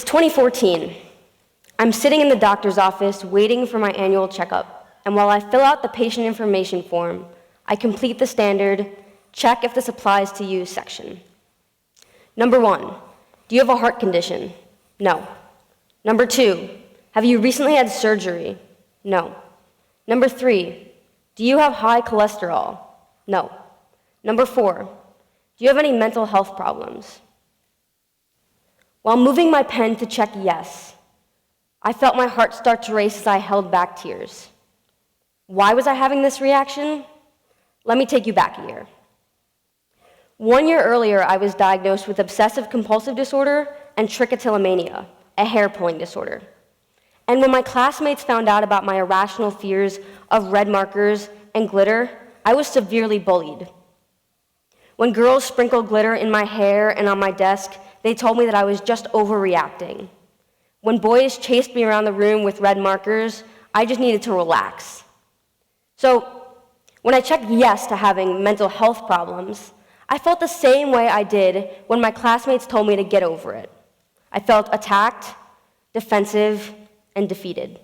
It's 2014. I'm sitting in the doctor's office waiting for my annual checkup, and while I fill out the patient information form, I complete the standard check if this applies to you section. Number 1, do you have a heart condition? No. Number 2, have you recently had surgery? No. Number 3, do you have high cholesterol? No. Number 4, do you have any mental health problems? While moving my pen to check yes, I felt my heart start to race as I held back tears. Why was I having this reaction? Let me take you back a year. 1 year earlier, I was diagnosed with obsessive-compulsive disorder and trichotillomania, a hair-pulling disorder. And when my classmates found out about my irrational fears of red markers and glitter, I was severely bullied. When girls sprinkled glitter in my hair and on my desk, they told me that I was just overreacting. When boys chased me around the room with red markers, I just needed to relax. So when I checked yes to having mental health problems, I felt the same way I did when my classmates told me to get over it. I felt attacked, defensive, and defeated.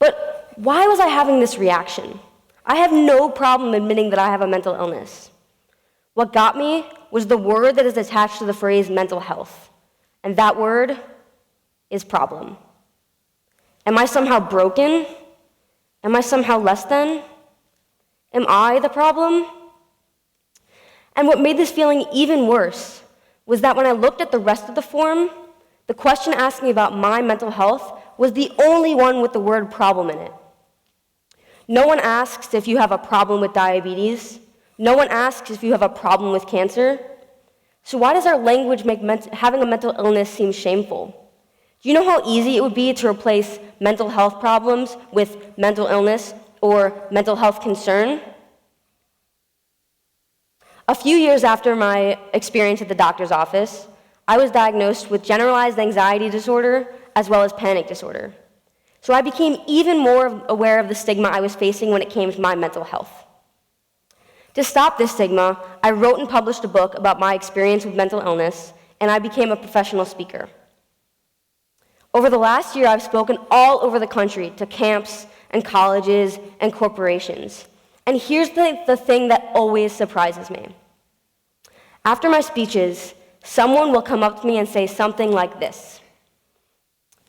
But why was I having this reaction? I have no problem admitting that I have a mental illness. What got me was the word that is attached to the phrase mental health, and that word is problem. Am I somehow broken? Am I somehow less than? Am I the problem? And what made this feeling even worse was that when I looked at the rest of the form, the question asking about my mental health was the only one with the word problem in it. No one asks if you have a problem with diabetes. No one asks if you have a problem with cancer. So why does our language make having a mental illness seem shameful? Do you know how easy it would be to replace mental health problems with mental illness or mental health concern? A few years after my experience at the doctor's office, I was diagnosed with generalized anxiety disorder as well as panic disorder. So I became even more aware of the stigma I was facing when it came to my mental health. To stop this stigma, I wrote and published a book about my experience with mental illness, and I became a professional speaker. Over the last year, I've spoken all over the country to camps and colleges and corporations. And here's the thing that always surprises me. After my speeches, someone will come up to me and say something like this: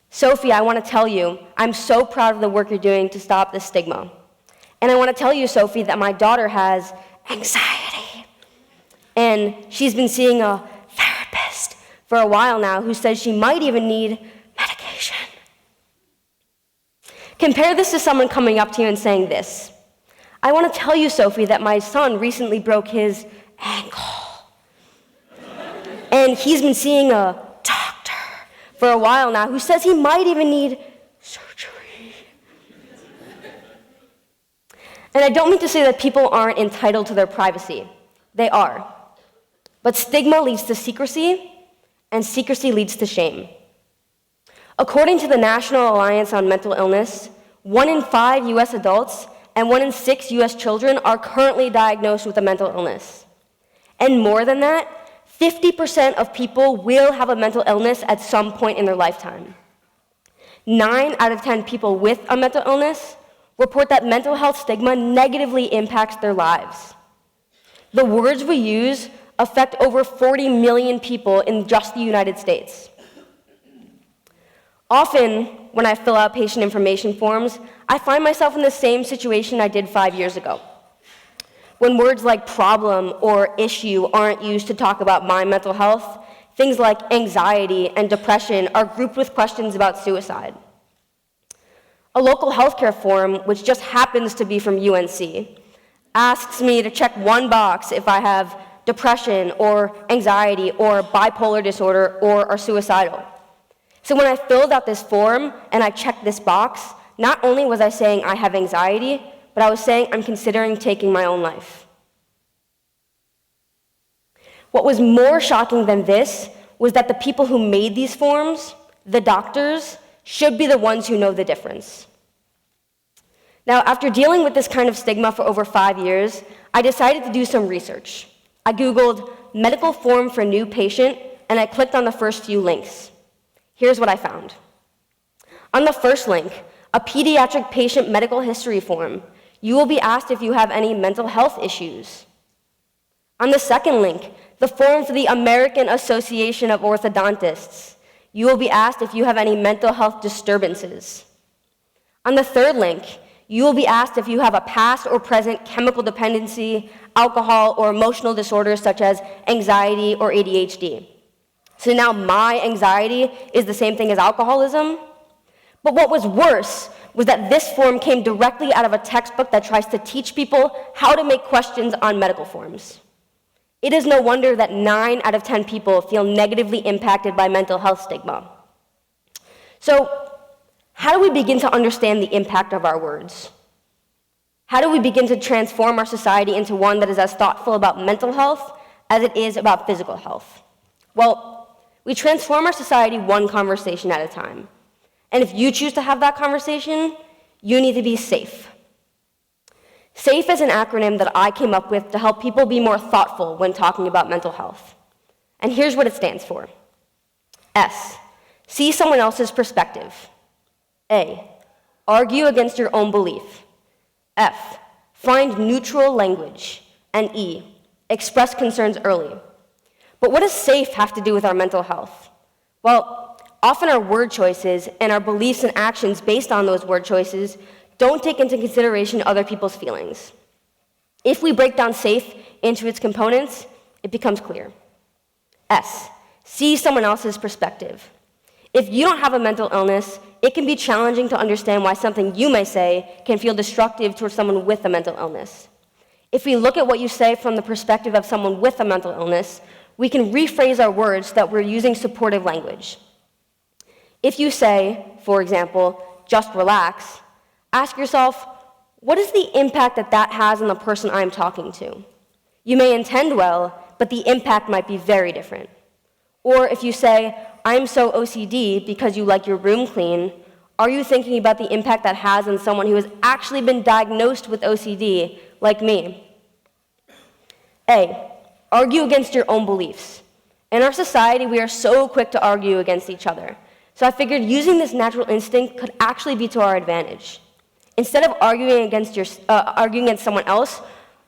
Sophie, I want to tell you, I'm so proud of the work you're doing to stop this stigma. And I want to tell you, Sophie, that my daughter has anxiety. And she's been seeing a therapist for a while now who says she might even need medication. Compare this to someone coming up to you and saying this: I want to tell you, Sophie, that my son recently broke his ankle. And he's been seeing a doctor for a while now who says he might even need surgery. And I don't mean to say that people aren't entitled to their privacy. They are. But stigma leads to secrecy, and secrecy leads to shame. According to the National Alliance on Mental Illness, 1 in 5 US adults and 1 in 6 US children are currently diagnosed with a mental illness. And more than that, 50% of people will have a mental illness at some point in their lifetime. 9 out of 10 people with a mental illness report that mental health stigma negatively impacts their lives. The words we use affect over 40 million people in just the United States. Often, when I fill out patient information forms, I find myself in the same situation I did 5 years ago. When words like problem or issue aren't used to talk about my mental health, things like anxiety and depression are grouped with questions about suicide. A local healthcare forum, which just happens to be from UNC, asks me to check one box if I have depression or anxiety or bipolar disorder or are suicidal. So when I filled out this form and I checked this box, not only was I saying I have anxiety, but I was saying I'm considering taking my own life. What was more shocking than this was that the people who made these forms, the doctors, should be the ones who know the difference. Now, after dealing with this kind of stigma for over 5 years, I decided to do some research. I Googled medical form for new patient, and I clicked on the first few links. Here's what I found. On the first link, a pediatric patient medical history form, you will be asked if you have any mental health issues. On the second link, the form for the American Association of Orthodontists, you will be asked if you have any mental health disturbances. On the third link, you will be asked if you have a past or present chemical dependency, alcohol, or emotional disorders such as anxiety or ADHD. So now my anxiety is the same thing as alcoholism. But what was worse was that this form came directly out of a textbook that tries to teach people how to make questions on medical forms. It is no wonder that 9 out of 10 people feel negatively impacted by mental health stigma. So, how do we begin to understand the impact of our words? How do we begin to transform our society into one that is as thoughtful about mental health as it is about physical health? Well, we transform our society one conversation at a time. And if you choose to have that conversation, you need to be safe. SAFE is an acronym that I came up with to help people be more thoughtful when talking about mental health. And here's what it stands for. S, see someone else's perspective. A, argue against your own belief. F, find neutral language. And E, express concerns early. But what does SAFE have to do with our mental health? Well, often our word choices and our beliefs and actions based on those word choices don't take into consideration other people's feelings. If we break down SAFE into its components, it becomes clear. S, see someone else's perspective. If you don't have a mental illness, it can be challenging to understand why something you may say can feel destructive towards someone with a mental illness. If we look at what you say from the perspective of someone with a mental illness, we can rephrase our words so that we're using supportive language. If you say, for example, just relax, ask yourself, what is the impact that has on the person I'm talking to? You may intend well, but the impact might be very different. Or if you say, I'm so OCD because you like your room clean, are you thinking about the impact that has on someone who has actually been diagnosed with OCD, like me? A, argue against your own beliefs. In our society, we are so quick to argue against each other. So I figured using this natural instinct could actually be to our advantage. Instead of arguing against someone else,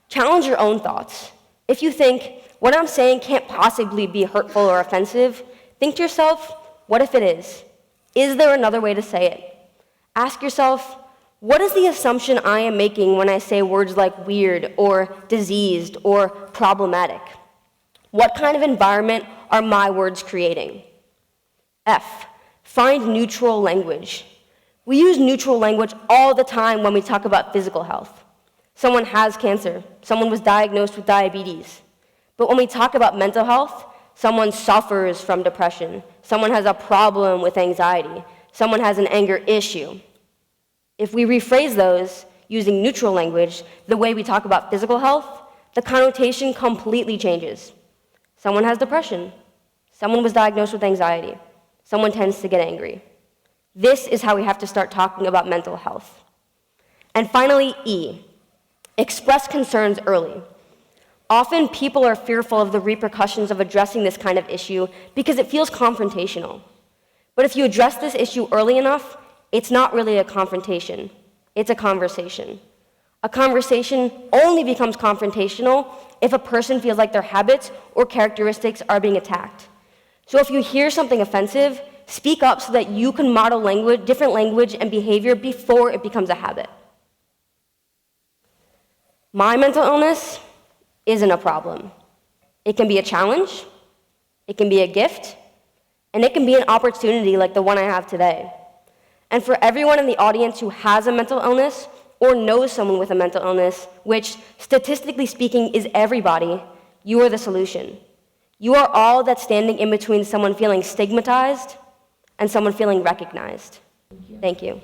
challenge your own thoughts. If you think, what I'm saying can't possibly be hurtful or offensive, think to yourself, what if it is? Is there another way to say it? Ask yourself, what is the assumption I am making when I say words like weird or diseased or problematic? What kind of environment are my words creating? F, find neutral language. We use neutral language all the time when we talk about physical health. Someone has cancer. Someone was diagnosed with diabetes. But when we talk about mental health, someone suffers from depression. Someone has a problem with anxiety. Someone has an anger issue. If we rephrase those using neutral language, the way we talk about physical health, the connotation completely changes. Someone has depression. Someone was diagnosed with anxiety. Someone tends to get angry. This is how we have to start talking about mental health. And finally, E, express concerns early. Often people are fearful of the repercussions of addressing this kind of issue because it feels confrontational. But if you address this issue early enough, it's not really a confrontation, it's a conversation. A conversation only becomes confrontational if a person feels like their habits or characteristics are being attacked. So if you hear something offensive, speak up so that you can model different language and behavior before it becomes a habit. My mental illness isn't a problem. It can be a challenge, it can be a gift, and it can be an opportunity like the one I have today. And for everyone in the audience who has a mental illness or knows someone with a mental illness, which statistically speaking is everybody, you are the solution. You are all that's standing in between someone feeling stigmatized and someone feeling recognized. Thank you.